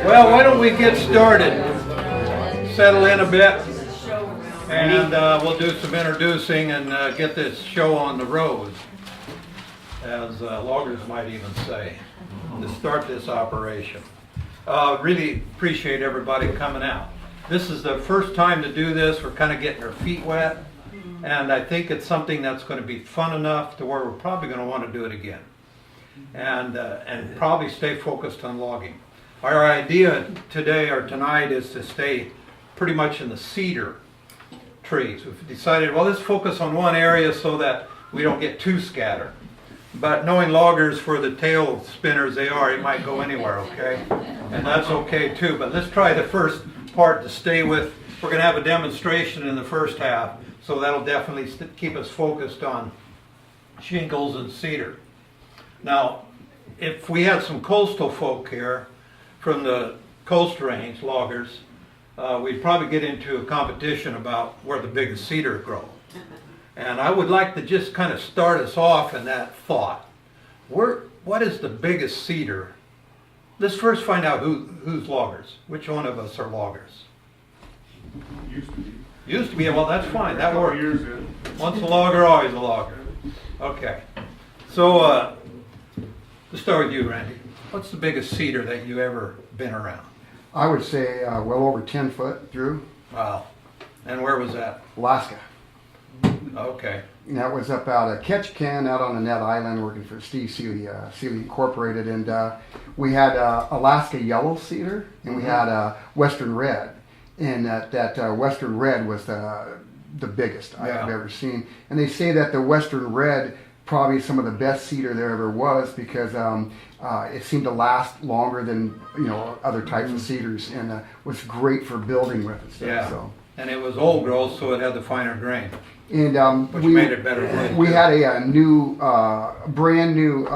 Well, why don't we get started? Settle in a bit, and we'll do some introducing and get this show on the road, as loggers might even say, to start this operation. Really appreciate everybody coming out. This is the first time to do this. We're kind of getting our feet wet, and I think it's something that's going to be fun enough to where we're probably going to want to do it again, and probably stay focused on logging. Our idea today or tonight is to stay pretty much in the cedar trees. We've decided, well, let's focus on one area so that we don't get too scattered. But knowing loggers for the tail spinners they are, it might go anywhere, okay? And that's okay too. But let's try the first part to stay with. We're going to have a demonstration in the first half, so that'll definitely keep us focused on shingles and cedar. Now, if we had some coastal folk here from the coast range, loggers, we'd probably get into a competition about where the biggest cedar grow. And I would like to just kind of start us off in that thought. What is the biggest cedar? Let's first find out who's loggers. Which one of us are loggers? Used to be. Used to be, well, that's fine, that works. Years in. Once a logger, always a logger. Okay, so let's start with you, Randy. What's the biggest cedar that you ever been around? I would say well over 10 foot through. Wow. And where was that? Alaska. Okay. And that was up out of Ketchikan, out on Annette Island, working for Steve Seeley Incorporated. And we had Alaska yellow cedar, and we had Western red. And that Western red was the biggest I've ever seen. And they say that the Western red probably some of the best cedar there ever was, because it seemed to last longer than other types of cedars, and was great for building with and stuff. Yeah. So. And it was old growth, so it had the finer grain, And which made it better. We had a new, brand new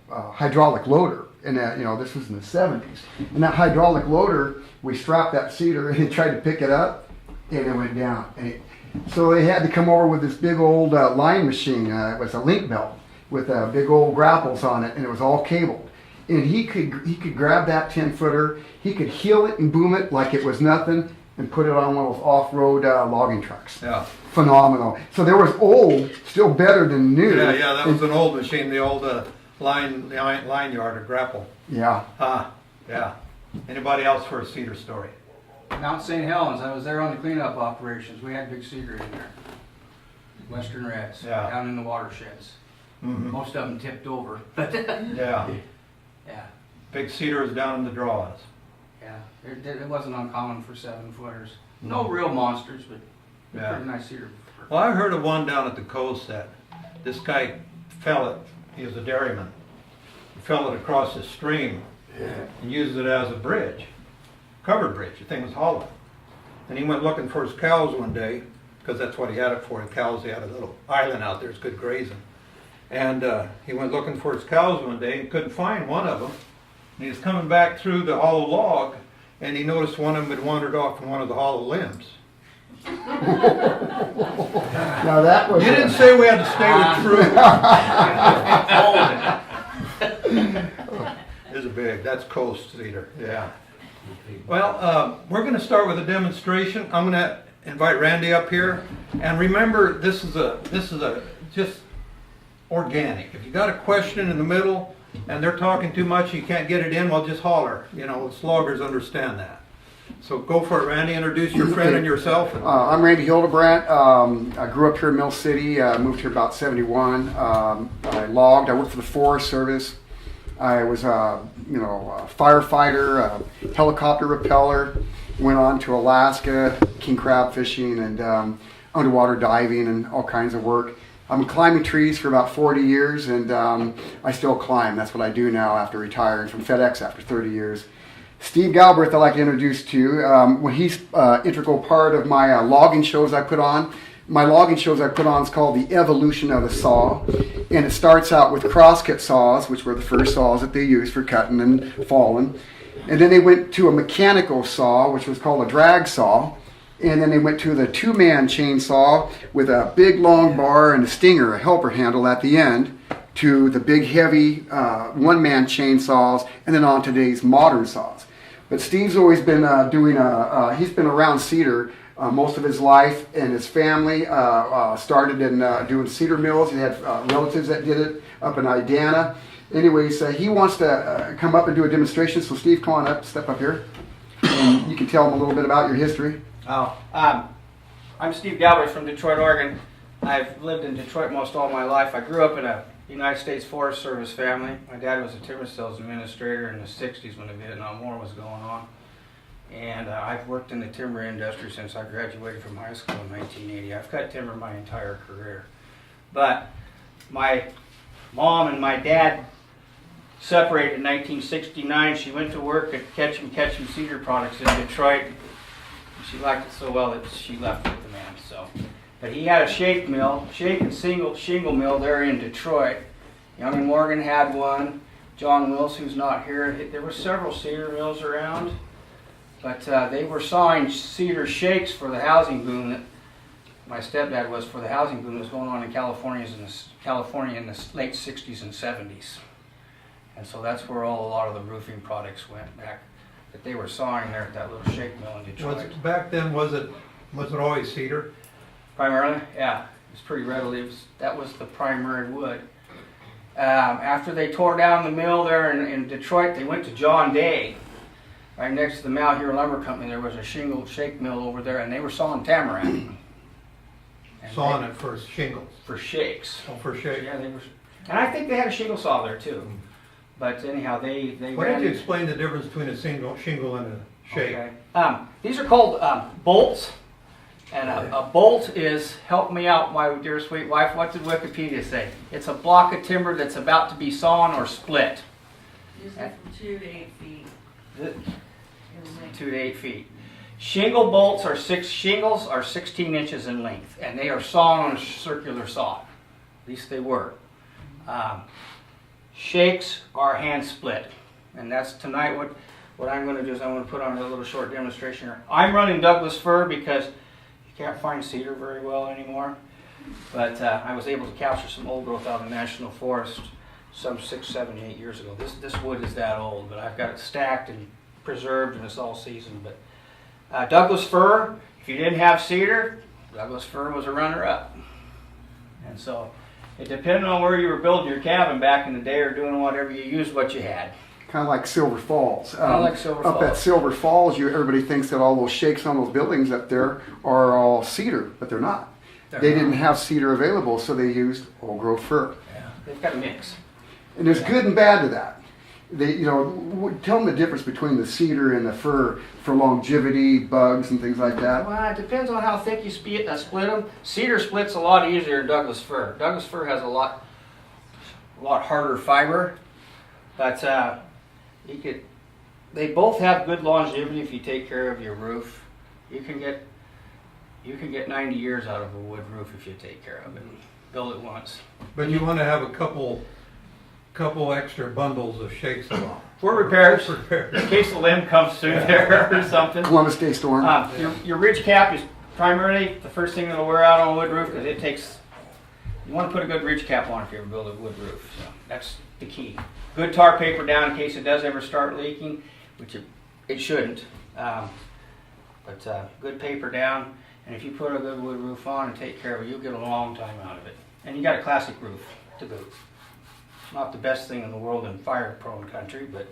hydraulic loader, and this was in the 70s. And that hydraulic loader, we strapped that cedar and tried to pick it up, and it went down. And so they had to come over with this big old line machine. It was a link belt with big old grapples on it, and it was all cabled. And he could grab that 10-footer, he could heel it and boom it like it was nothing, and put it on one of those off-road logging trucks. Yeah. Phenomenal. So there was old, still better than new. Yeah, that was an old machine, the old line yard or grapple. Yeah. Yeah. Anybody else for a cedar story? Mount St. Helens, I was there on the cleanup operations. We had big cedar in there. Western reds, down in the watersheds. Mm-hmm. Most of them tipped over. Yeah. Yeah. Big cedar is down in the draws. Yeah. It wasn't uncommon for 7-footers. No real monsters, but pretty nice cedar. Well, I heard of one down at the coast that this guy fell it. He was a dairyman. He fell it across the stream and used it as a bridge. Covered bridge. The thing was hollow. And he went looking for his cows one day, because that's what he had it for. The cows, they had a little island out there. It's good grazing. And he went looking for his cows one day and couldn't find one of them. And he was coming back through the hollow log, and he noticed one of them had wandered off from one of the hollow limbs. Now that was. You didn't say we had to stay with truth. It's big. That's coast cedar. Yeah. Well, we're going to start with a demonstration. I'm going to invite Randy up here, and remember, this is a just organic. If you got a question in the middle and they're talking too much, you can't get it in, well, just holler. Us loggers understand that. So go for it, Randy. Introduce your friend and yourself. I'm Randy Hildebrandt. I grew up here in Mill City. Moved here about 71. I logged. I worked for the Forest Service. I was a firefighter, a helicopter repeller. Went on to Alaska, king crab fishing, and underwater diving, and all kinds of work. I've been climbing trees for about 40 years, and I still climb. That's what I do now after retiring from FedEx after 30 years. Steve Galbraith I'd like to introduce to you. When he's integral part of my logging shows I put on. My logging shows I put on is called The Evolution of the Saw, and it starts out with crosscut saws, which were the first saws that they used for cutting and falling. And then they went to a mechanical saw, which was called a drag saw. And then they went to the two-man chainsaw with a big long bar and a stinger, a helper handle at the end, to the big heavy one-man chainsaws, and then on today's modern saws. But Steve's always been he's been around cedar most of his life, and his family started in doing cedar mills. He had relatives that did it up in Idana. Anyways, he wants to come up and do a demonstration. So Steve, come on up, step up here, and you can tell him a little bit about your history. Oh, I'm Steve Galbraith from Detroit, Oregon. I've lived in Detroit most all my life. I grew up in a United States Forest Service family. My dad was a timber sales administrator in the 60s when the Vietnam War was going on. And I've worked in the timber industry since I graduated from high school in 1980. I've cut timber my entire career. But my mom and my dad separated in 1969. She went to work at Ketchum Cedar Products in Detroit. She liked it so well that she left with the man. So, but he had a shake and shingle mill there in Detroit. Young and Morgan had one. John Wills, who's not here, there were several cedar mills around, but they were sawing cedar shakes for the housing boom that my stepdad was for the housing boom that was going on in California in the late 60s and 70s. And so that's where a lot of the roofing products went back, that they were sawing there at that little shake mill in Detroit. Back then, was it always cedar? Primarily, yeah. It was pretty readily, that was the primary wood. After they tore down the mill there in Detroit, they went to John Day. Right next to the Malheur Lumber Company, there was a shingle shake mill over there, and they were sawing tamarack. Sawing it for shingles? For shakes. Oh, for shakes. Yeah, they were. And I think they had a shingle saw there too. But anyhow, they Why don't you explain the difference between a shingle and a shake? Okay. These are called bolts. And a bolt is, help me out, my dear sweet wife, what did Wikipedia say? It's a block of timber that's about to be sawn or split. Usually from 2 to 8 feet. 2 to 8 feet. Shingle bolts are shingles are 16 inches in length, and they are sawn on a circular saw. At least they were. Shakes are hand split, and that's tonight what I'm going to do is I'm going to put on a little short demonstration here. I'm running Douglas fir because you can't find cedar very well anymore, but I was able to capture some old growth out of the National Forest some 6, 7, 8 years ago. This wood is that old, but I've got it stacked and preserved, and it's all seasoned. But Douglas fir, if you didn't have cedar, Douglas fir was a runner-up. And so it depended on where you were building your cabin back in the day or doing whatever, you used what you had. Kind of like Silver Falls. Like Silver Up Falls. at Silver Falls, everybody thinks that all those shakes on those buildings up there are all cedar, but they're not. They didn't have cedar available, so they used old growth fir. Yeah, they've got a mix. And there's good and bad to that. Tell them the difference between the cedar and the fir for longevity, bugs, and things like that. Well, it depends on how thick you split them. Cedar splits a lot easier than Douglas fir. Douglas fir has a lot harder fiber, but they both have good longevity if you take care of your roof. You can get 90 years out of a wood roof if you take care of it. Build it once. But you want to have a couple extra bundles of shakes along. For repairs, in case the limb comes through there or something. Columbus Day storm. Your ridge cap is primarily the first thing that'll wear out on a wood roof because you want to put a good ridge cap on if you ever build a wood roof. So that's the key. Good tar paper down in case it does ever start leaking, which it shouldn't. But good paper down, and if you put a good wood roof on and take care of it, you'll get a long time out of it. And you got a classic roof to boot. Not the best thing in the world in fire-prone country, but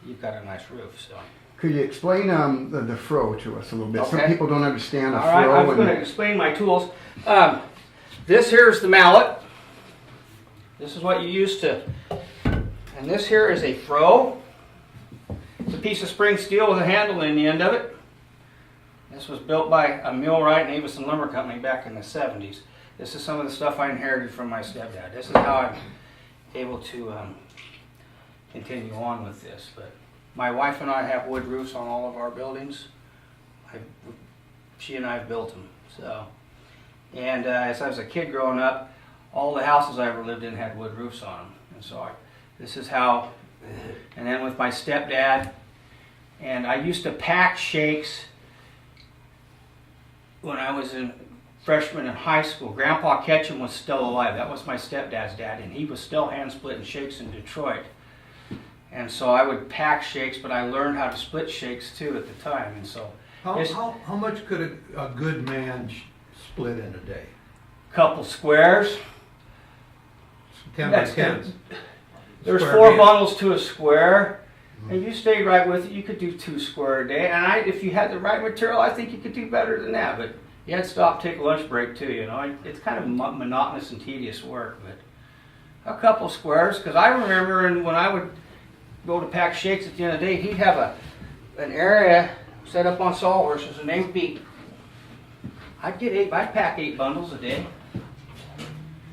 you've got a nice roof. So. Could you explain the fro to us a little bit? Okay. Some people don't understand a All right, fro. I'm going to explain my tools. This here is the mallet. This is what you use to, and this here is a fro. It's a piece of spring steel with a handle in the end of it. This was built by a millwright and Avison Lumber Company back in the 70s. This is some of the stuff I inherited from my stepdad. This is how I'm able to continue on with this. But my wife and I have wood roofs on all of our buildings. She and I have built them. So, and as I was a kid growing up, all the houses I ever lived in had wood roofs on them. And so this is how, and then with my stepdad, and I used to pack shakes when I was a freshman in high school. Grandpa Ketchum was still alive. That was my stepdad's dad, and he was still hand splitting shakes in Detroit. And so I would pack shakes, but I learned how to split shakes too at the time. And so How much could a good man split in a day? couple squares. 10 by That's 10s. There's Square 4 meal. bundles to a square, and you stayed right with it. You could do 2 square a day, and if you had the right material, I think you could do better than that. But you had to stop, take a lunch break too. You know, it's kind of monotonous and tedious work. But a couple squares, because I remember when I would go to pack shakes at the end of the day, he'd have an area set up on sawhorses, and they would be. I'd pack 8 bundles a day.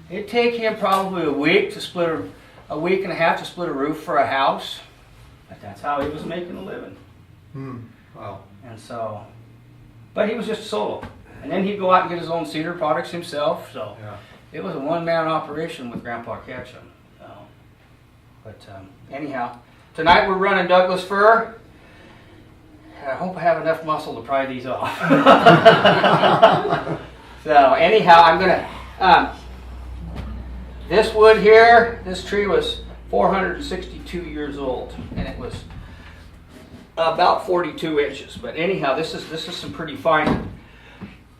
It'd take him probably a week and a half to split a roof for a house, but that's how he was making a living. Wow. And so, but he was just solo, and then he'd go out and get his own cedar products himself. So Yeah. it was a one-man operation with Grandpa Ketchum. So, but anyhow, tonight we're running Douglas fir. I hope I have enough muscle to pry these off. So anyhow, I'm gonna. This wood here, this tree was 462 years old, and it was about 42 inches. But anyhow, this is some pretty fine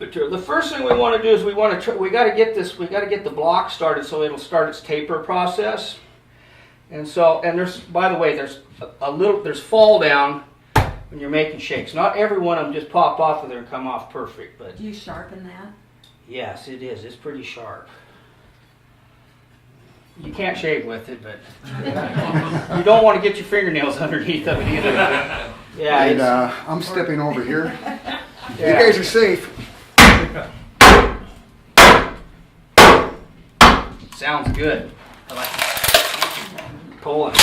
material. The first thing we want to do is we got to get the block started so it'll start its taper process. And there's, by the way, there's fall down when you're making shakes. Not every one of them just pop off of there and come off perfect, but Do you sharpen that? yes, it is. It's pretty sharp. You can't shave with it, but you don't want to get your fingernails underneath of it either. Yeah, And it's, I'm stepping over here. You yeah. guys are safe. Sounds good. I like it. Pulling.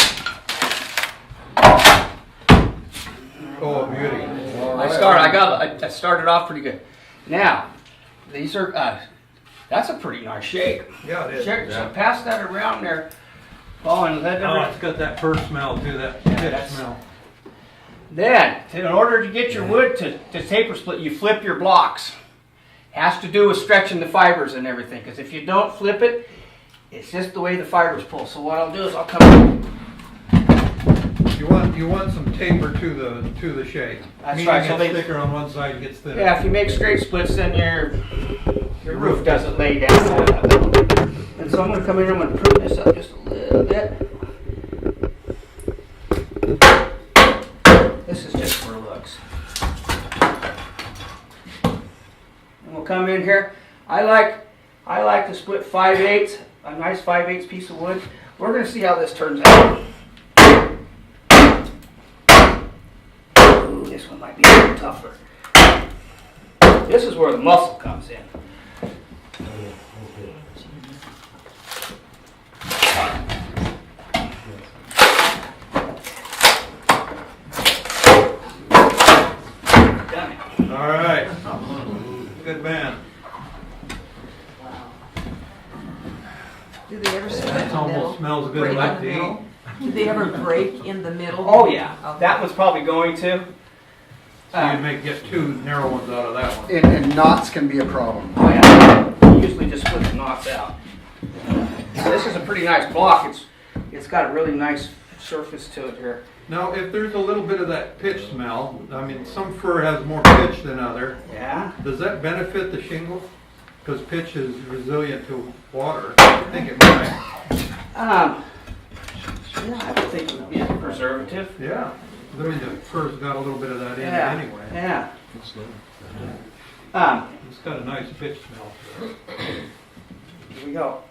Oh, beauty. I started off pretty good. Now, these are that's a pretty nice shake. Yeah, it is. So pass that around there, Paul, and let Oh, every- it's got that first smell too, that Yeah, pitch that's- smell. Then, in order to get your wood to taper split, you flip your blocks. Has to do with stretching the fibers and everything, because if you don't flip it, it's just the way the fibers pull. So what I'll do is I'll come. You want some taper to the shake. That's Meaning right, so it's they- thicker on one side and gets thinner. Yeah, if you make straight splits, then your roof doesn't lay down. And so I'm going to come in here, I'm going to prune this up just a little bit. This is just for looks. And we'll come in here. I like to split 5/8, a nice 5/8 piece of wood. We're going to see how this turns out. Ooh, this one might be a little tougher. This is where the muscle comes in. Done it. All right. Good man. Do they ever split in It the almost middle? smells good Break enough in the to eat. middle? Do they ever break in the middle? Oh yeah, Okay. that one's probably going to. So you'd get 2 narrow ones out of that one. And knots can be a problem. Oh yeah, you usually just split the knots out. This is a pretty nice block. It's got a really nice surface to it here. Now, if there's a little bit of that pitch smell, I mean, some fir has more pitch than other. Yeah. Does that benefit the shingle? Because pitch is resilient to water. I think it might. Yeah, I would think it would be a preservative. Yeah. I mean, the fir's got a little bit of that in it Yeah. anyway. Yeah. It's got a nice pitch smell to it. Here we go.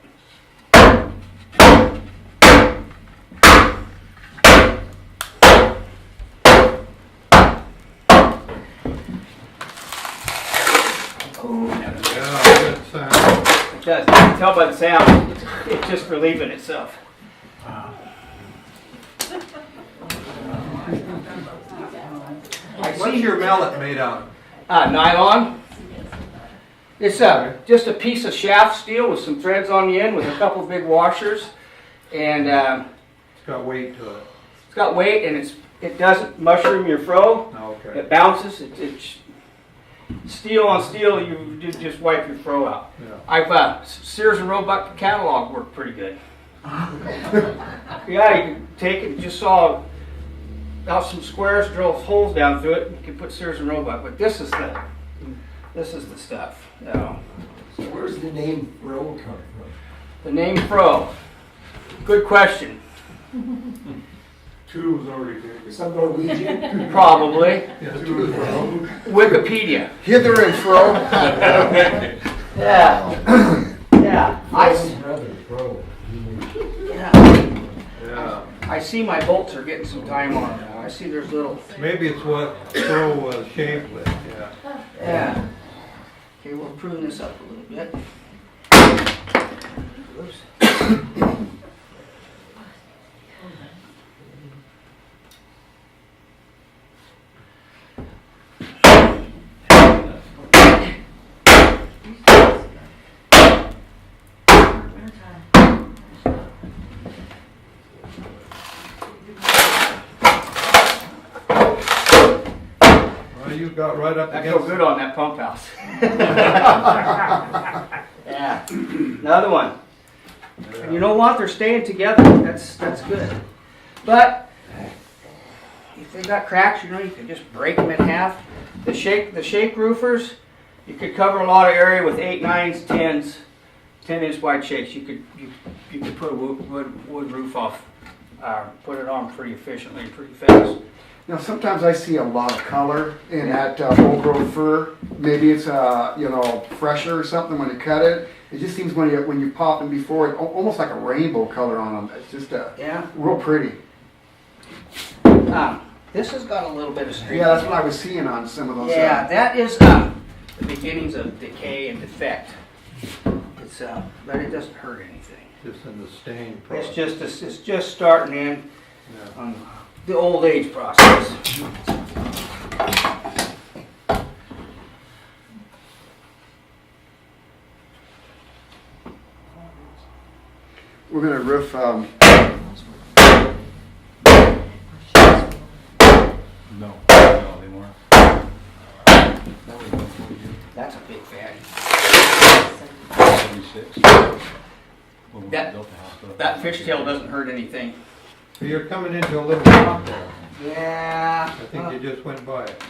Yeah, good sound. It does. You can tell by the sound. It's just relieving itself. I What's your mallet made out of? Nylon. It's just a piece of shaft steel with some threads on the end with a couple big washers, and It's got weight to it. it's got weight, and it doesn't mushroom your fro. Okay. It bounces. It's steel on steel. You just wipe your fro out. Yeah. I've Sears and Roebuck catalog worked pretty good. Yeah, you can take it, just saw out some squares, drill holes down through it. You can put Sears and Roebuck, but this is the stuff. You know. So where's the name Fro come from? The name Fro. Good question. Two was already taken. Some Norwegian? Probably. Two was wrong. Wikipedia. Hither and fro. Yeah. Yeah. Fro's brother, Fro. Yeah. I see my bolts are getting some time on now. I see there's little. Maybe it's what Crow was shaved with, yeah. Yeah. Okay, we'll prune this up a little bit. Oops. Well, you got right up I feel against good on that pump house. Yeah. Another one. And you know what? They're staying together. That's good. But if they got cracks, you know, you can just break them in half. The shake roofers, you could cover a lot of area with 8, 9s, 10s, 10-inch wide shakes. You could put a wood roof off, put it on pretty efficiently, pretty fast. Now, sometimes I see a lot of color in that old growth fir. Maybe it's fresher or something when you cut it. It just seems when you pop them before, it almost like a rainbow color on them. It's just Yeah. real pretty. This has got a little bit of streak. Yeah, that's what I was seeing on some of those. Yeah, that is the beginnings of decay and defect. It's but it doesn't hurt anything. just in the stain It's process. just starting in Yeah. on the old age process. We're gonna roof. No, they weren't. That's a big fan. 76. When we That- built the house up. That fishtail doesn't hurt anything. So you're coming into a little rock there. Yeah. I think you just went by it.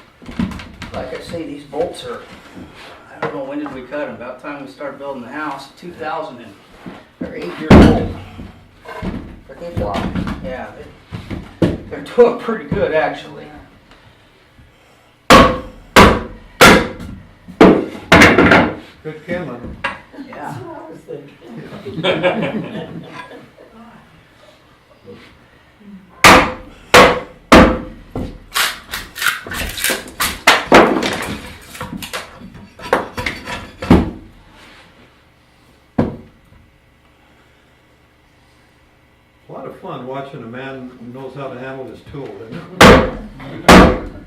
Like I say, these bolts are, I don't know, when did we cut them? About the time we started building the house, 2000, and they're 8 years old. But they've yeah, they're doing pretty good actually. Good kindling. Yeah. A lot of fun watching a man who knows how to handle his tool, isn't it?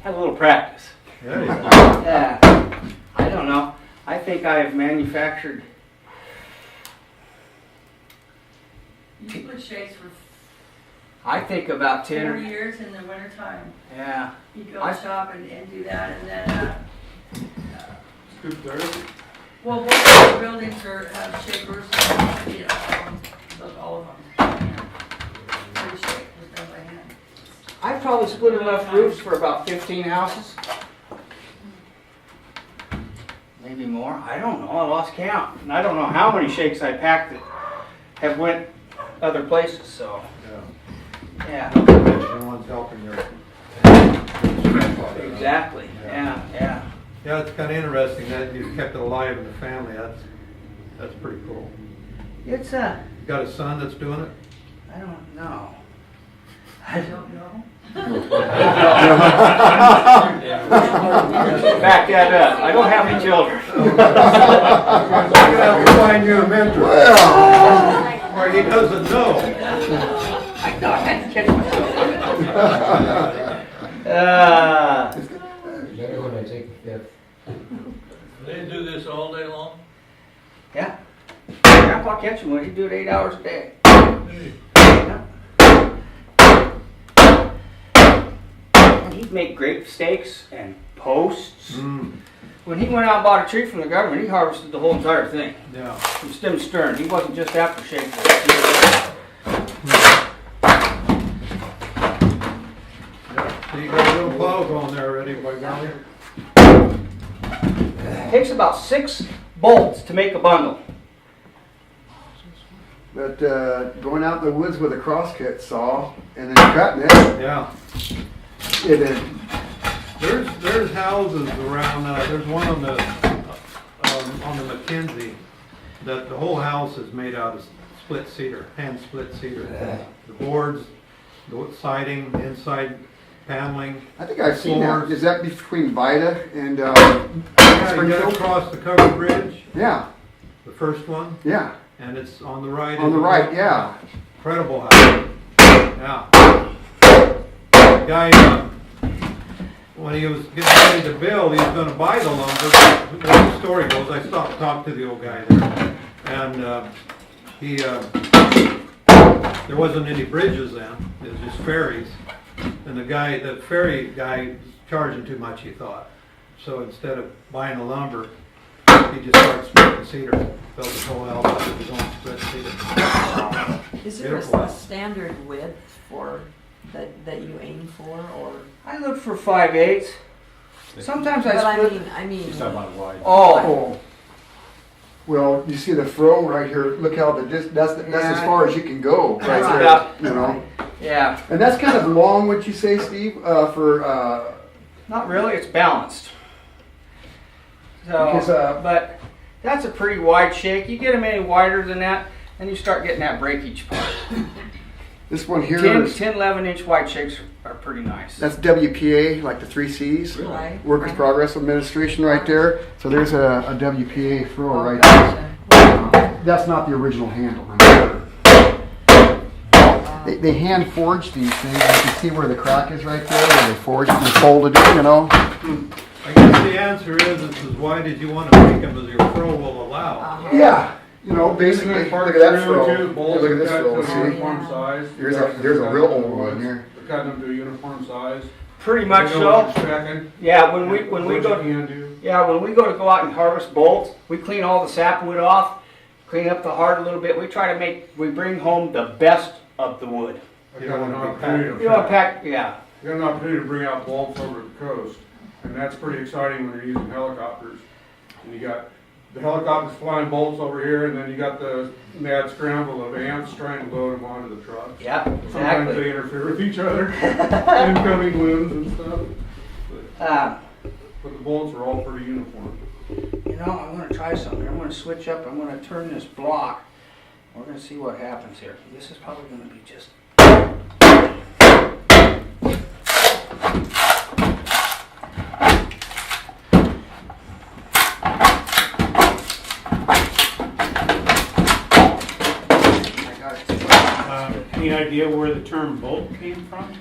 Had a little practice. Yeah, you go. Yeah. I don't know. I think I have manufactured. You put shakes for I think about 10 4 or years in the wintertime. yeah. You go I- shop and do that, and then, Good therapy. well, most of the buildings have shakers, all of them. Every shake was done by hand. I probably split enough roofs for about 15 houses. Maybe more. I don't know. I lost count. And I don't know how many shakes I packed that have went other places. So, yeah. No one's helping your. Exactly. Yeah. Yeah, it's kind of interesting that you've kept it alive in the family. That's pretty cool. It's You got a son that's doing it? I don't know. I don't know. Back that up. I don't have any children. I'm gonna have to find you a mentor. Or he doesn't know. I know. I had to catch myself. Better when I take the fifth. They do this all day long? Yeah. Grandpa Ketchum would. He'd do it 8 hours a day. Yeah. And he'd make great steaks and posts. when he went out and bought a tree from the government, he harvested the whole entire thing Yeah. from stem to stern. He wasn't just after shaking. So you got a little plow going there already, by golly. It takes about 6 bolts to make a bundle. But going out in the woods with a crosscut saw and then cutting it, Yeah. it There's houses around, there's one on the Mackenzie, that the whole house is made out of split cedar, hand split cedar. The boards, the siding, the inside paneling. I think I've seen that. Is that between Vida and Yeah, you gotta Springfield? cross the covered bridge, Yeah, the first one, yeah. and it's on the right. On the right, yeah. Incredible house. Yeah. Guy, when he was getting ready to build, he was going to buy the lumber. The story goes, I stopped and talked to the old guy there, and there wasn't any bridges then. It was just ferries, and the ferry guy was charging too much, he thought. So instead of buying the lumber, he just started splitting cedar, built his whole house out of his own split cedar. Is there Beautiful. a standard width for that you aim for, or? I look for 5/8. Sometimes But I split. I mean. He's talking about wide. Oh, Oh. Well, you see the fro right here. Look how that's as far as you can go right That's there. about- You know, yeah. and that's kind of long. Would you say, Steve? For Not really. It's balanced. So, Because, but that's a pretty wide shake. You get them any wider than that, and you start getting that breakage part. this one here 10, is 11-inch wide shakes are pretty nice. that's WPA, like the 3 C's. Right. Workers Progress Administration right there. So there's a WPA fro Oh, right gotcha. there. That's not the original handle. I'm sure. They hand forged these things. You can see where the crack is right there, where they forged it and folded it, you know. I guess the answer is as wide as you want to make them as your fro will allow. Yeah, you know, basically, look at that fro. Two Yeah, bolts look at this cut fro, to a see? uniform size. There's a real old one here. They're cutting them to a uniform size. Pretty much They know what so. you're expecting, Yeah, when we what go you can do. when we go out and harvest bolts, we clean all the sapwood off, clean up the heart a little bit. We bring home the best of the wood. I You got don't an wanna be opportunity You to don't pack, yeah. I got an opportunity to bring out bolts over the coast, and that's pretty exciting when you're using helicopters. And you got the helicopters flying bolts over here, and then you got the mad scramble of ants trying to load them onto the trucks. Yeah, Sometimes exactly. they interfere with each other, incoming winds and stuff. But the bolts are all pretty uniform. You know, I'm going to try something. I'm going to switch up. I'm going to turn this block. We're going to see what happens here. This is probably going to be just. I got it. Any idea where the term bolt came from?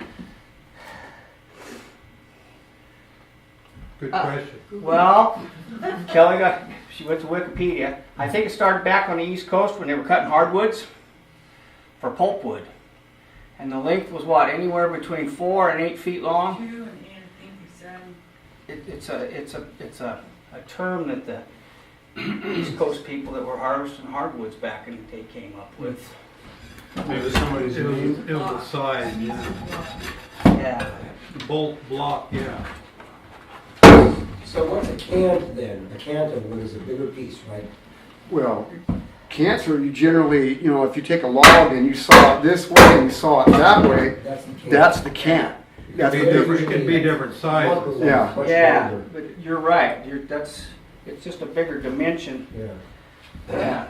Good question. Well, she went to Wikipedia. I think it started back on the East Coast when they were cutting hardwoods for pulpwood. And the length was what, anywhere between 4 and 8 feet long? It's a term that the East Coast people that were harvesting hardwoods back in the day came up with. Maybe somebody's name. It was a size, yeah. Yeah. The bolt block, yeah. So what's a cant then? A cant of wood is a bigger piece, right? Well, cancer, you generally, you know, if you take a log and you saw it this way and you saw it that way, That's the cant. that's the cant. That's It can be different sizes. Yeah. Much Yeah, longer. but you're right. It's just a bigger dimension. Yeah. Yeah.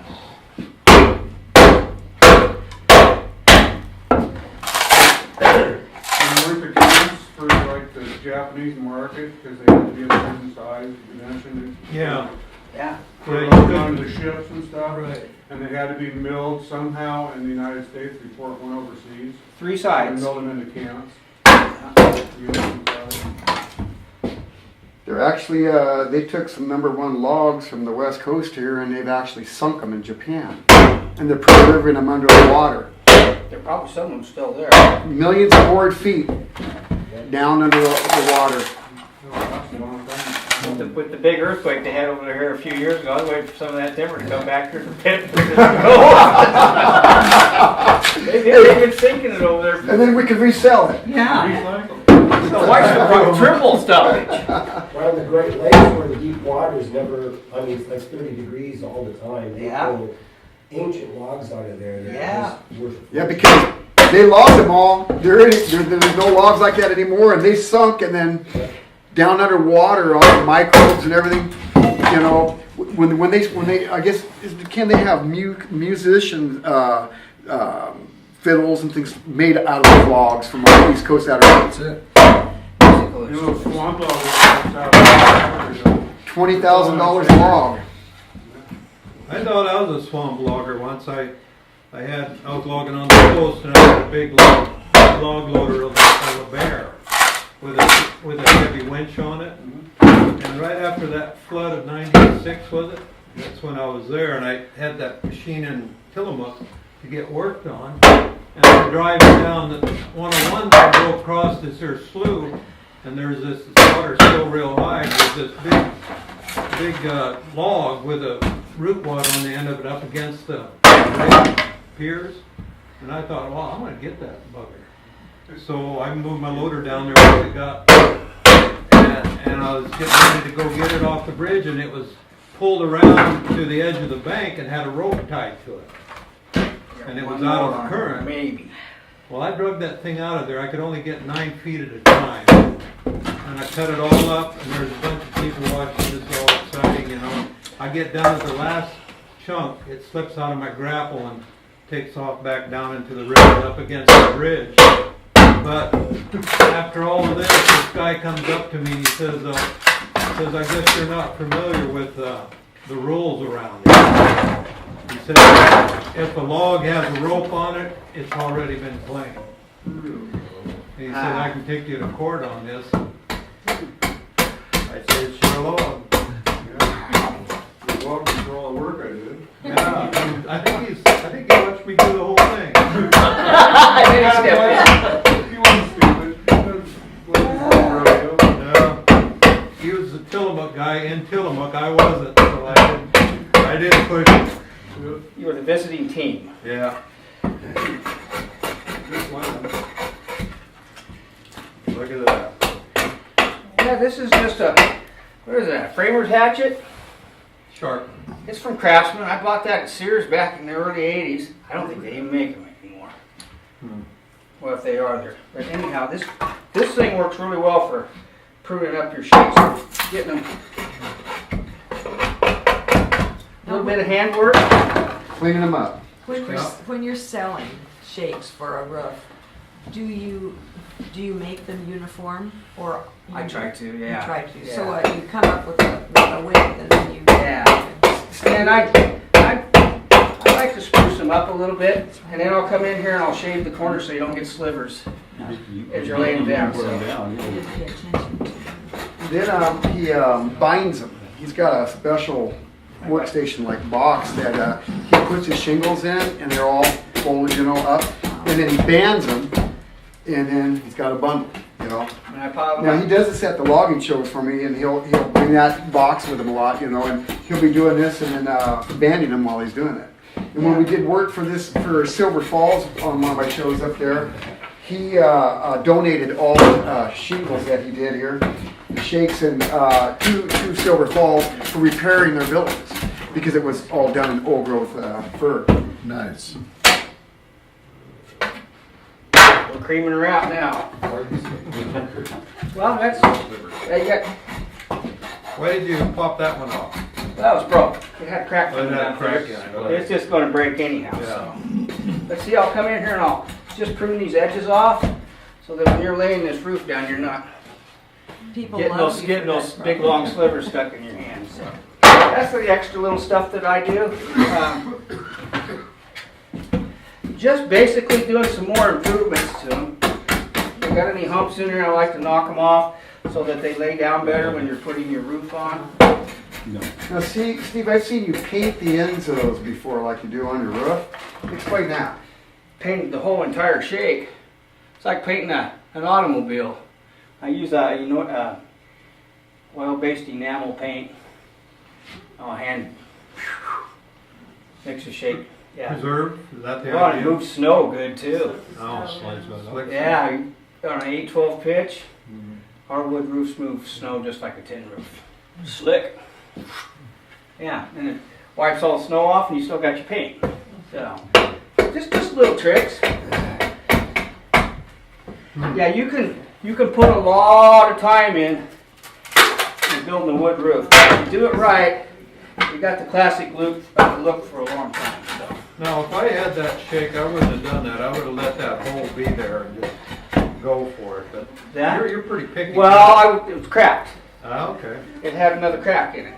And weren't the cans for like the Japanese market, because they had to be a certain size, dimension. Yeah. Yeah. For Yeah, loading you onto could- the ships and stuff. Right. And they had to be milled somehow in the United States before it went overseas. 3 And sides. milled them into cans. They're actually, they took some #1 logs from the west coast here and they've actually sunk them in Japan. And they're preserving them under the water. There probably some of them still there. Millions of board feet down under the water. Oh, that's a long time. with the big earthquake they had over here a few years ago, I was waiting for some of that timber to come back here to the pit. They've been sinking it over there. And then we could resell it. Yeah. So why should triple stuff? Right on the Great Lakes where the deep water is never, I mean, it's like 30 degrees all the time. They Yeah. pull ancient logs out of there. That Yeah. just worth- Yeah, because they logged them all. There's no logs like that anymore, and they sunk, and then down underwater, all the microbes and everything. You know, when they I guess can they have musician fiddles and things made out of logs from the East Coast out of That's it. You know, swamp log comes out. $20,000 a log. I thought I was a swamp logger once. I was logging on the coast, and I had a big log loader of a bear with a heavy winch on it. And right after that flood of '96, was it? That's when I was there, and I had that machine in Tillamook to get worked on. And I'm driving down the 101 to go across this here slough, and there's this water still real high. There's this big log with a root wad on the end of it up against the piers, and I thought, well, I'm going to get that bugger. So I moved my loader down there once it got, and I was getting ready to go get it off the bridge, and it was pulled around to the edge of the bank and had a rope tied to it, and it was out of the current. Maybe. Well, I drug that thing out of there. I could only get 9 feet at a time, and I cut it all up, and there's a bunch of people watching. This all exciting, you know. I get down to the last chunk, it slips out of my grapple and takes off back down into the river up against the bridge. But after all of this guy comes up to me and he says, I guess you're not familiar with the rules around here. He said, if a log has a rope on it, it's already been claimed. And he said, I can take you to court on this. I said, it's your log. You're welcome for all the work I did. Yeah, I think he watched me do the whole thing. If you want to stupid, that's what rodeo. Yeah. He was the Tillamook guy in Tillamook. I wasn't, so I didn't push it. You were the visiting team. Yeah. Just land. Look at that. Yeah, this is just what is that, framer's hatchet? Sharp. It's from Craftsman. I bought that at Sears back in the early 80s. I don't think they even make them anymore. Well, if they are there. But anyhow, this thing works really well for pruning up your shakes. Getting them. A little bit of handwork. Cleaning them up. When you're selling shakes for a roof, do you make them uniform or? I try to, yeah. You try to. Yeah. So you come up with a width and then you. Yeah. And I like to spruce them up a little bit, and then I'll come in here and I'll shave the corners so you don't get slivers as you're laying down. So. You pay attention to. Then he binds them. He's got a special workstation like box that he puts his shingles in, and they're all folded, you know, up. And then he bands them, and then he's got a bundle, you know. And I pile them Now up. he does this at the logging shows for me, and he'll bring that box with him a lot, you know, and he'll be doing this and then banding them while he's doing it. And when we did work for Silver Falls on one of my shows up there, he donated all the shingles that he did here, the shakes, and to Silver Falls for repairing their villages because it was all done in old growth fir. Nice. We're creaming her out now. Well, that's. Why did you pop that one off? That was broke. It had a crack Well, it coming had a down crack through in it. it. It's just going to break anyhow. So. Let's see. I'll come in here and I'll just prune these edges off, so that when you're laying this roof down, you're not People getting love those you getting for those that big problem. long slivers stuck in your hand. So that's the extra little stuff that I do. Just basically doing some more improvements to them. If you got any humps in there, I like to knock them off so that they lay down better when you're putting your roof on. Now, Steve, I've seen you paint the ends of those before, like you do on your roof. Explain that. Painted the whole entire shake. It's like painting an automobile. I use oil-based enamel paint. Oh, hand mix a shake. Yeah. Preserve, is that the Well, it idea? moves snow good too. Oh, slick. Yeah, on an 8-12 pitch, our wood roofs move snow just like a tin roof. Slick. Yeah, and it wipes all the snow off, and you still got your paint. So, just little tricks. Yeah, you can put a lot of time in building a wood roof. If you do it right, you got the classic look for a long time. So. Now, if I had that shake, I wouldn't have done that. I would have let that hole be there and just go for it. But That? you're pretty picky. Well, it was cracked. Okay. It had another crack in it.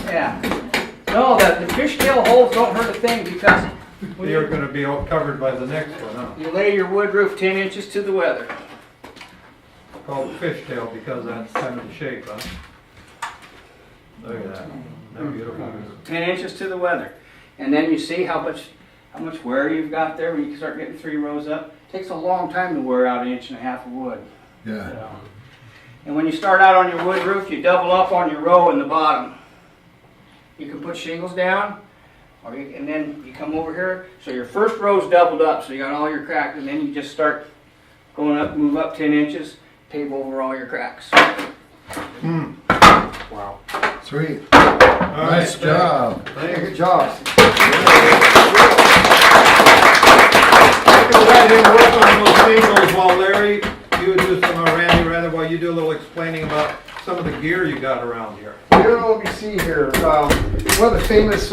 Yeah. No, the fishtail holes don't hurt a thing because when You're going to be all covered by the next one, huh? you lay your wood roof 10 inches to the weather. Called fishtail because that's kind of the shape, huh? Look at that. That's beautiful. 10 inches to the weather. And then you see how much wear you've got there when you start getting 3 rows up. It takes a long time to wear out 1.5 inches of wood. Yeah. So, and when you start out on your wood roof, you double up on your row in the bottom. You can put shingles down, and then you come over here. So your first row's doubled up, so you got all your cracks, and then you just start going up, move up 10 inches, pave over all your cracks. Wow. Sweet. All Nice right, job. Thanks. Good job. Go ahead and work on those shingles while Larry, you would do some, or Randy rather, while you do a little explaining about some of the gear you got around here. Here, let me see here. One of the famous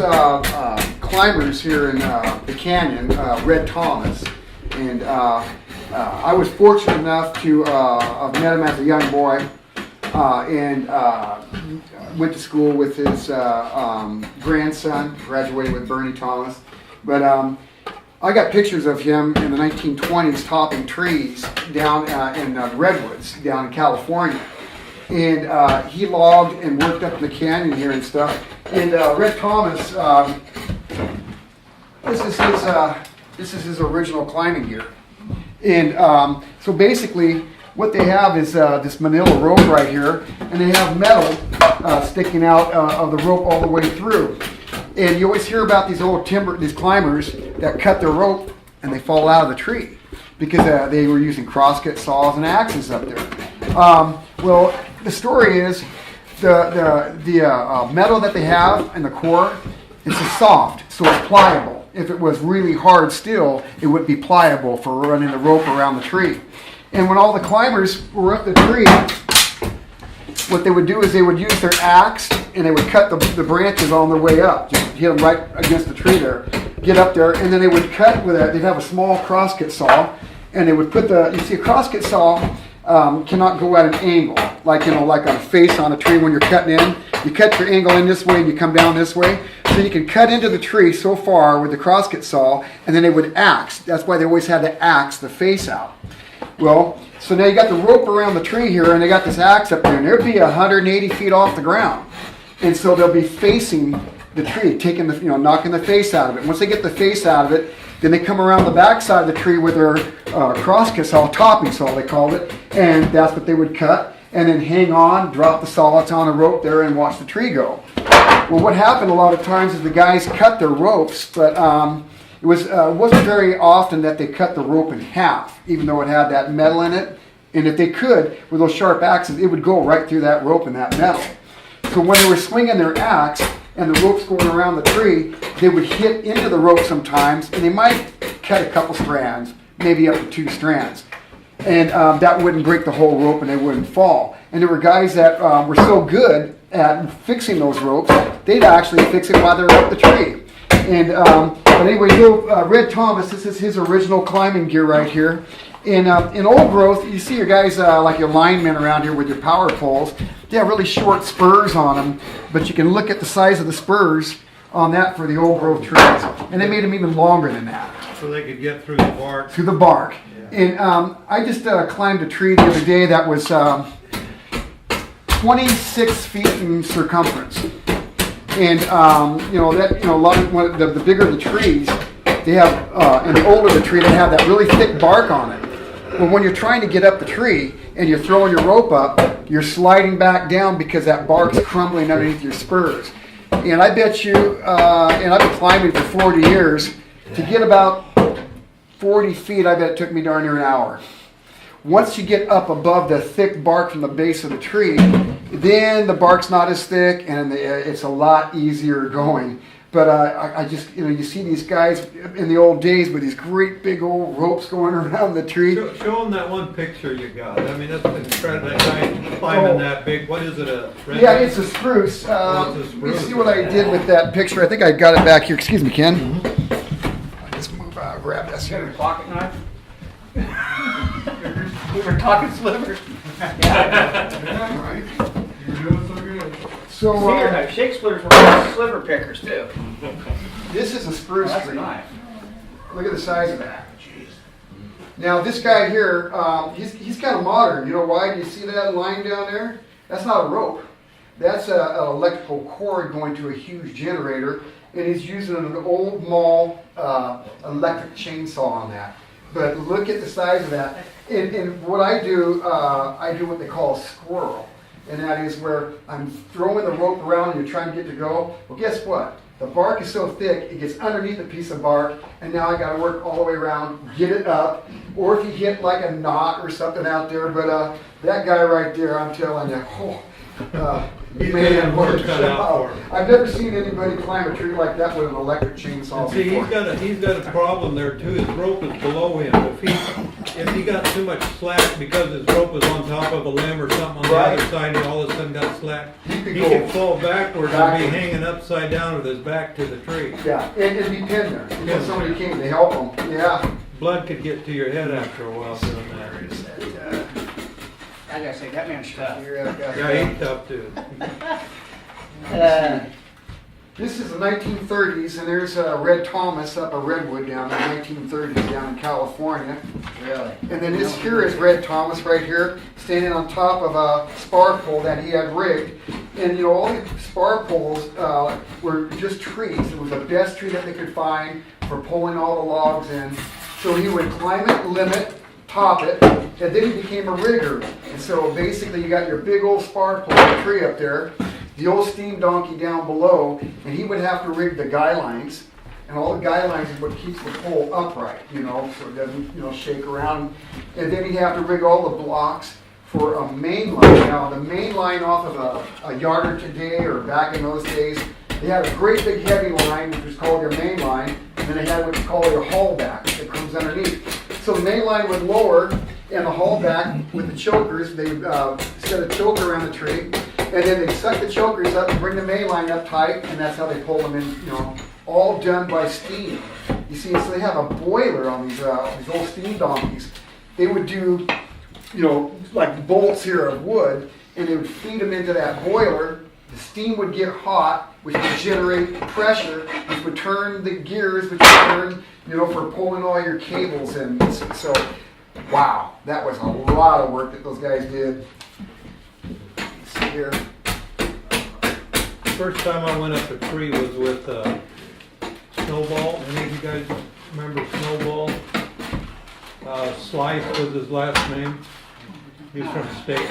climbers here in the canyon, Red Thomas, and I was fortunate enough to have met him as a young boy, and went to school with his grandson, graduated with Bernie Thomas. But I got pictures of him in the 1920s topping trees down in redwoods down in California. And he logged and worked up in the canyon here and stuff. And Red Thomas, this is his original climbing gear. And so basically, what they have is this manila rope right here, and they have metal sticking out of the rope all the way through. And you always hear about these these climbers that cut their rope and they fall out of the tree because they were using crosscut saws and axes up there. Well, the story is the metal that they have in the core is soft, so it's pliable. If it was really hard steel, it would be pliable for running the rope around the tree. And when all the climbers were up the tree, what they would do is they would use their axe and they would cut the branches on their way up. Just hit them right against the tree there. Get up there, and then they would cut with they'd have a small crosscut saw, and they would put you see a crosscut saw cannot go at an angle, like on a face on a tree when you're cutting in. You cut your angle in this way and you come down this way. So you can cut into the tree so far with the crosscut saw, and then they would axe. That's why they always had to axe the face out. Well, so now you got the rope around the tree here, and they got this axe up there, and they'll be 180 feet off the ground. And so they'll be facing the tree, taking knocking the face out of it. Once they get the face out of it, then they come around the back side of the tree with their crosscut saw, topping saw they called it, and that's what they would cut, and then hang on, drop the saw that's on the rope there, and watch the tree go. Well, what happened a lot of times is the guys cut their ropes, but it wasn't very often that they cut the rope in half, even though it had that metal in it. And if they could, with those sharp axes, it would go right through that rope and that metal. So when they were swinging their axe and the rope's going around the tree, they would hit into the rope sometimes, and they might cut a couple strands, maybe up to 2 strands. And that wouldn't break the whole rope and they wouldn't fall. And there were guys that were so good at fixing those ropes, they'd actually fix it while they were up the tree. And but anyway, Red Thomas, this is his original climbing gear right here. In old growth, you see your guys like your linemen around here with your power poles. They have really short spurs on them, but you can look at the size of the spurs on that for the old growth trees. And they made them even longer than that. So they could get through the bark. Through the bark. Yeah. And I just climbed a tree the other day that was 26 feet in circumference. And a lot of the bigger the trees, they have, and the older the tree, they have that really thick bark on it. Well, when you're trying to get up the tree and you're throwing your rope up, you're sliding back down because that bark's crumbling underneath your spurs. And I bet you, and I've been climbing for 40 years, to get about 40 feet, I bet it took me darn near an hour. Once you get up above the thick bark from the base of the tree, then the bark's not as thick and it's a lot easier going. But I just, you see these guys in the old days with these great big old ropes going around the tree. Show them that one picture you got. I mean, that's incredible. That guy climbing that big, what is it, a red? Yeah, it's a spruce. It's a Let me spruce. see what I did with that picture. I think I got it back here. Excuse me, Ken. Let's move, grab this You got here. a pocket knife? We were talking slivers. Yeah, right. You're doing so good. So Cedar knife. Shake splitters were called sliver pickers too. this is a spruce That's a tree. knife. Look at the size of that. Now this guy here, he's kind of modern. You know why? Do you see that line down there? That's not a rope. That's an electrical cord going to a huge generator, and he's using an old mall electric chainsaw on that. But look at the size of that. And what I do what they call a squirrel. And that is where I'm throwing the rope around and you're trying to get to go. Well, guess what? The bark is so thick, it gets underneath a piece of bark, and now I got to work all the way around, get it up. Or if you hit like a knot or something out there, but that guy right there, I'm telling you, He's got work cut out for him. I've never seen anybody climb a tree like that with an electric chainsaw See, before. he's got a problem there too. His rope is below him. If he got too much slack because his rope was on top of a limb or something on Right. the other side, and all of a sudden got slack, He could he go could fall backwards and be backwards. hanging upside down with his back to the tree. Yeah, and be pinned there. Until somebody came to help him. Yeah. Blood could get to your head after a while doing that. I gotta say, that man's tough. Yeah, he's tough too. This is the 1930s, and there's Red Thomas up a redwood down in the 1930s down in California. Really? And then this here is Red Thomas right here, standing on top of a spar pole that he had rigged. And all the spar poles were just trees. It was the best tree that they could find for pulling all the logs in. So he would climb it, limb it, top it, and then he became a rigger. And so basically you got your big old spar pole tree up there, the old steam donkey down below, and he would have to rig the guy lines. And all the guy lines is what keeps the pole upright, so it doesn't, shake around. And then he'd have to rig all the blocks for a main line. Now, the main line off of a yarder today, or back in those days, they had a great big heavy line, which was called your main line, and then they had what you call your haulback that comes underneath. So the main line would lower, and the haulback with the chokers, they would set a choker around the tree, and then they'd suck the chokers up and bring the main line up tight, and that's how they pull them in, all done by steam. You see, so they have a boiler on these old steam donkeys. They would do, like bolts here of wood, and they would feed them into that boiler. The steam would get hot, which would generate pressure, which would turn the gears, which would turn, for pulling all your cables in. So, wow, that was a lot of work that those guys did. Let's see here. First time I went up a tree was with Snowball. Any of you guys remember Snowball? Slice was his last name. He's from State.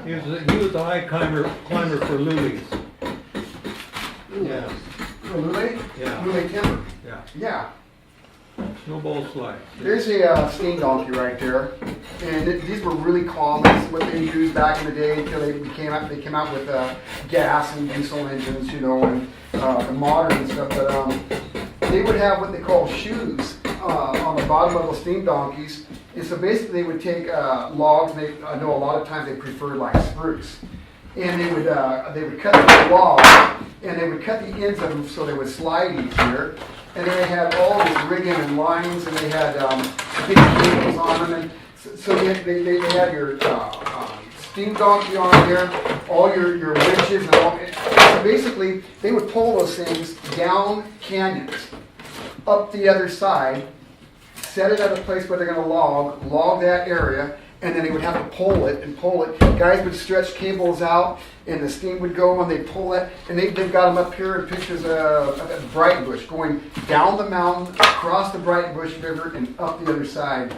He was a high climber for Lulies. Yeah. Lule? Yeah. Lule timber. Yeah. Yeah. Snowball Slice. There's a steam donkey right there, and these were really common. It's what they used back in the day until they came out with gas and diesel engines, and the modern and stuff. But they would have what they call shoes on the bottom of those steam donkeys, and so basically they would take logs. And I know a lot of times they preferred like spruce, and they would cut the logs, and they would cut the ends of them so they would slide easier. And then they had all this rigging and lines, and they had big cables on them. And so they had your steam donkey on there, all your winches, and all. So basically, they would pull those things down canyons, up the other side, set it at a place where they're going to log that area, and then they would have to pull it. Guys would stretch cables out, and the steam would go, and they'd pull it. And they've got them up here in pictures of Bright Bush, going down the mountain, across the Bright Bush River, and up the other side.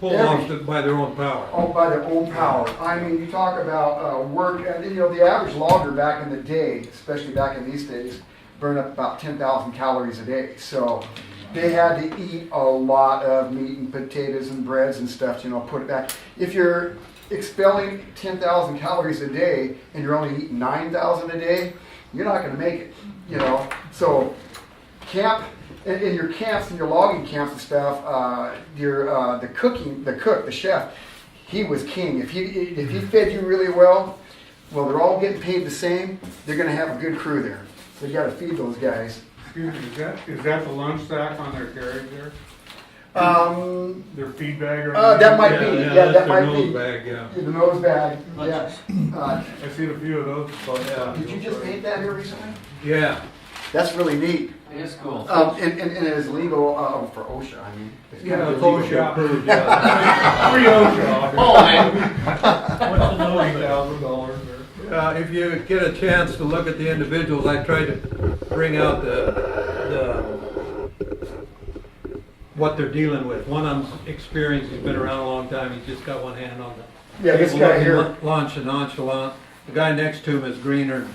Pull off by their own power. all by their own power. I mean, you talk about work, and you know, the average logger back in the day, especially back in these days, burned up about 10,000 calories a day. So they had to eat a lot of meat and potatoes and breads and stuff, you know, put it back. If you're expelling 10,000 calories a day and you're only eating 9,000 a day, you're not going to make it, you know. So camp, in your camps, in your logging camps and stuff, the chef, he was king. If he fed you really well, they're all getting paid the same. They're going to have a good crew there. So you got to feed those guys. Excuse me, is that the lunch sack on their carriage there? Their feed bag or That might be. Yeah, that's that their might nose be. bag, yeah. The nose bag. Yeah. I've seen a few of those. Yeah. Did you just paint that here recently? Yeah. That's really neat. It is cool. And it is legal for OSHA. I mean, it's Yeah, kind it's of illegal. OSHA approved, yeah. Free OSHA. Oh, man. What's the nose bag? If you get a chance to look at the individuals, I tried to bring out what they're dealing with. One of them's experienced, he's been around a long time, he's just got one hand on the Yeah, this table, guy looking here. lunch and nonchalant. The guy next to him is greener.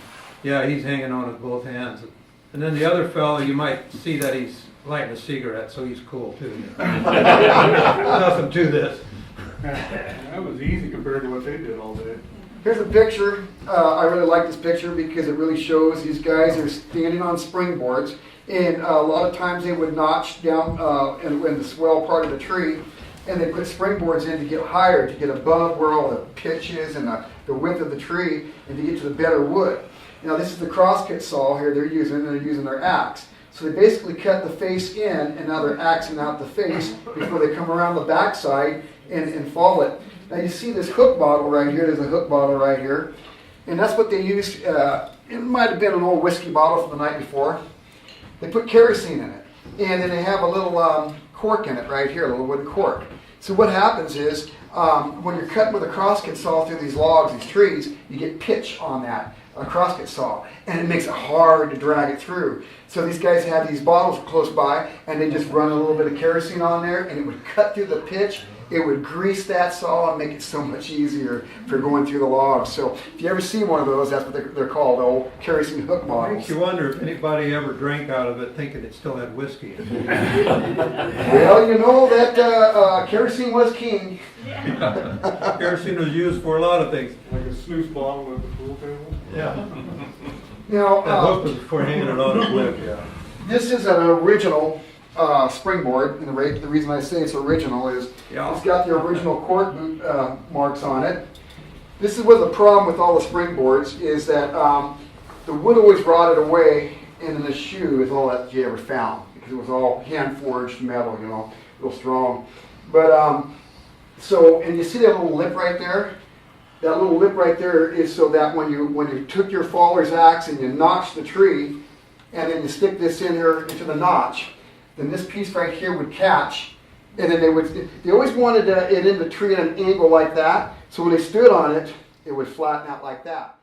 Yeah, he's hanging on with both hands. And then the other fellow, you might see that he's lighting a cigarette, so he's cool too. Nothing to this. That was easy compared to what they did all day. Here's a picture. I really like this picture because it really shows these guys are standing on springboards, and a lot of times they would notch down in the swell part of the tree, and they put springboards in to get higher, to get above where all the pitch is and the width of the tree, and to get to the better wood. Now this is the crosscut saw here they're using their axe. So they basically cut the face in, and now they're axing out the face before they come around the backside and fall it. Now you see this hook bottle right here, there's a hook bottle right here, and that's what they used, it might have been an old whiskey bottle from the night before. They put kerosene in it, and then they have a little cork in it right here, a little wooden cork. So what happens is, when you're cutting with a crosscut saw through these logs, these trees, you get pitch on that crosscut saw, and it makes it hard to drag it through. So these guys had these bottles close by, and they just run a little bit of kerosene on there, and it would cut through the pitch. It would grease that saw and make it so much easier for going through the logs. So if you ever see one of those, that's what they're called, the old kerosene hook bottles. Makes you wonder if anybody ever drank out of it thinking it still had whiskey in it. Well, you know that kerosene was king. Kerosene was used for a lot of things. Like a snooze bottle at the pool table. Yeah. Now, That hook was for hanging it on a cliff, yeah. this is an original springboard, and the reason I say it's original is it's got the original cork boot marks on it. This is what the problem with all the springboards is that the wood always rotted away, and in the shoe is all that you ever found because it was all hand forged metal, you know, real strong. But and you see that little lip right there? That little lip right there is so that when you took your faller's axe and you notched the tree, and then you stick this in here into the notch, then this piece right here would catch, and then they always wanted it in the tree at an angle like that, so when they stood on it, it would flatten out like that.